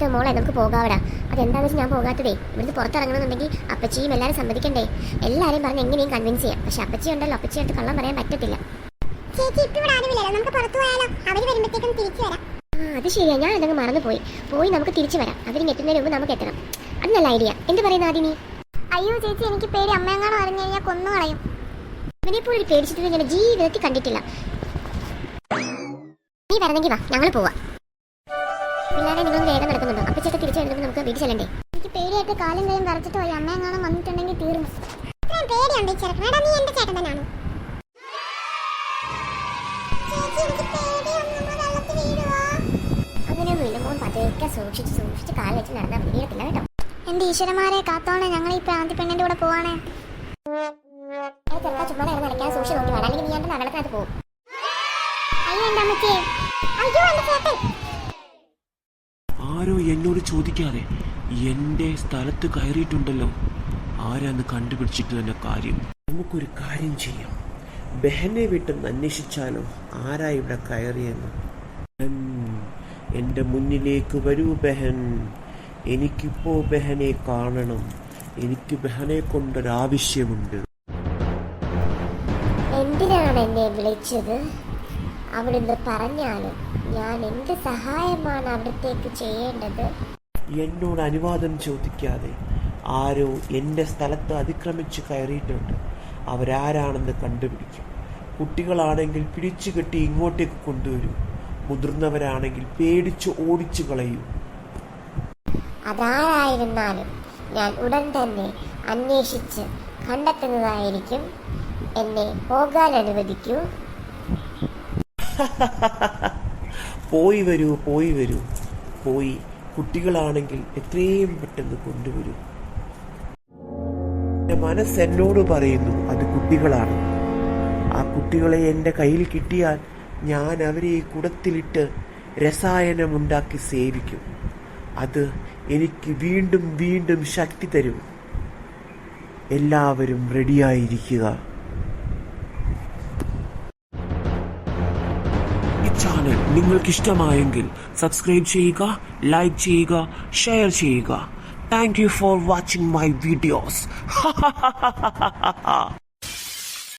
എന്നിട്ട് മോളെ നമുക്ക് പോകാവടാ. അതെന്താണെന്ന് വെച്ചാൽ ഞാൻ പോകാത്തതേ, ഇവിടുന്ന് പുറത്തിറങ്ങണമെന്നുണ്ടെങ്കിൽ അപ്പച്ചിയും എല്ലാവരും സമ്മതിക്കണ്ടേ. എല്ലാവരും പറഞ്ഞ് എങ്ങനെയും കൺവിൻസ് ചെയ്യാം. പക്ഷെ അപ്പച്ചി ഉണ്ടല്ലോ, അപ്പച്ചിയായിട്ട് കള്ളം പറയാൻ പറ്റത്തില്ല. അത് ശരിയാ, ഞാൻ അതങ്ങ് മറന്നുപോയി. നമുക്ക് തിരിച്ചു വരാം. അവരിങ്ങ് എത്തുന്നതിന് മുമ്പ് നമുക്ക് എത്തണം. അത് നല്ല ഐഡിയ. എന്ത് പറയുന്ന ആദ്യം? അയ്യോ ചേച്ചി, എനിക്ക് പേടി. അമ്മയെങ്ങാനും അറിഞ്ഞു കഴിഞ്ഞാൽ കൊന്നു കളയും. ഇവനെപ്പോൾ ഒരു പേടിച്ചിട്ട് ഞാൻ ജീവിതത്തിൽ കണ്ടിട്ടില്ല. നീ വരണമെങ്കിൽ വാ, ഞങ്ങൾ പോവാം. പിള്ളേരെ നിങ്ങൾ വേഗം നടക്കുന്നുണ്ടോ? അപ്പച്ചൊക്കെ തിരിച്ചു വരുമ്പോൾ നമുക്ക് വീട്ടിൽ ചെല്ലണ്ടേ? എനിക്ക് പേടിയായിട്ട് കാലും കൈയും വരച്ചിട്ട് പോയി. അമ്മയെങ്ങാനും വന്നിട്ടുണ്ടെങ്കിൽ തീർന്നു. പേടിയുണ്ട് ചെറുക്കനാ. നീ എന്റെ ചേട്ടൻ തന്നെയാണോ? അങ്ങനെയൊന്നുമില്ല മോൻ, പതുക്കെ സൂക്ഷിച്ച് കാല് വെച്ച് നടന്നാൽ വീഴത്തില്ല കേട്ടോ. എന്റെ ഈശ്വരന്മാരെ കാത്തോണേ, ഞങ്ങൾ ഈ പ്രാന്തി പെണ്ണിന്റെ കൂടെ പോവാണേ. ചെറുക്കാൻ ചുമ്മാ നടക്കാൻ സൂക്ഷിച്ച് നോക്കി വേണം, അല്ലെങ്കിൽ നീ എന്റെ നഗരത്തിനകത്ത് പോകും. അയ്യോ എന്റെ അമ്മച്ചേ, അയ്യോ എന്റെ ചേട്ടൻ. ആരോ എന്നോട് ചോദിക്കാതെ എന്റെ സ്ഥലത്ത് കയറിയിട്ടുണ്ടല്ലോ. ആരാന്ന് കണ്ടുപിടിച്ചിട്ട് തന്നെ കാര്യം. നമുക്കൊരു കാര്യം ചെയ്യാം, ബെഹനെ വിട്ടെന്ന് അന്വേഷിച്ചാലോ ആരാ ഇവിടെ കയറിയെന്ന്. എന്റെ മുന്നിലേക്ക് വരൂ ബെഹൻ. എനിക്കിപ്പോ ബെഹനെ കാണണം. എനിക്ക് ബെഹനെ കൊണ്ടൊരാവശ്യമുണ്ട്. എന്തിനാണ് എന്നെ വിളിച്ചത്? അവിടുന്ന് പറഞ്ഞാലും ഞാൻ എന്ത് സഹായമാണ് അവിടത്തേക്ക് ചെയ്യേണ്ടത്? എന്നോട് അനുവാദം ചോദിക്കാതെ ആരോ എന്റെ സ്ഥലത്ത് അതിക്രമിച്ച് കയറിയിട്ടുണ്ട്. അവരാരാണെന്ന് കണ്ടുപിടിക്കും. കുട്ടികളാണെങ്കിൽ പിടിച്ചു കെട്ടി ഇങ്ങോട്ടേക്ക് കൊണ്ടുവരൂ. മുതിർന്നവരാണെങ്കിൽ പേടിച്ച് ഓടിച്ചു കളയൂ. അതാരായിരുന്നാലും ഞാൻ ഉടൻ തന്നെ അന്വേഷിച്ച് കണ്ടെത്തുന്നതായിരിക്കും. എന്നെ പോകാൻ അനുവദിക്കൂ. പോയി വരൂ. പോയി കുട്ടികളാണെങ്കിൽ എത്രയും പെട്ടെന്ന് കൊണ്ടുവരൂ. എന്റെ മനസ്സെന്നോട് പറയുന്നു അത് കുട്ടികളാണ്. ആ കുട്ടികളെ എന്റെ കയ്യിൽ കിട്ടിയാൽ ഞാൻ അവരെ കുടത്തിലിട്ട് രസായനമുണ്ടാക്കി സേവിക്കും. അത് എനിക്ക് വീണ്ടും വീണ്ടും ശക്തി തരും. എല്ലാവരും റെഡിയായിരിക്കുക. ഈ ചാനൽ നിങ്ങൾക്ക് ഇഷ്ടമായെങ്കിൽ സബ്സ്ക്രൈബ് ചെയ്യുക, ലൈക്ക് ചെയ്യുക, ഷെയർ ചെയ്യുക. Thank you for watching my videos.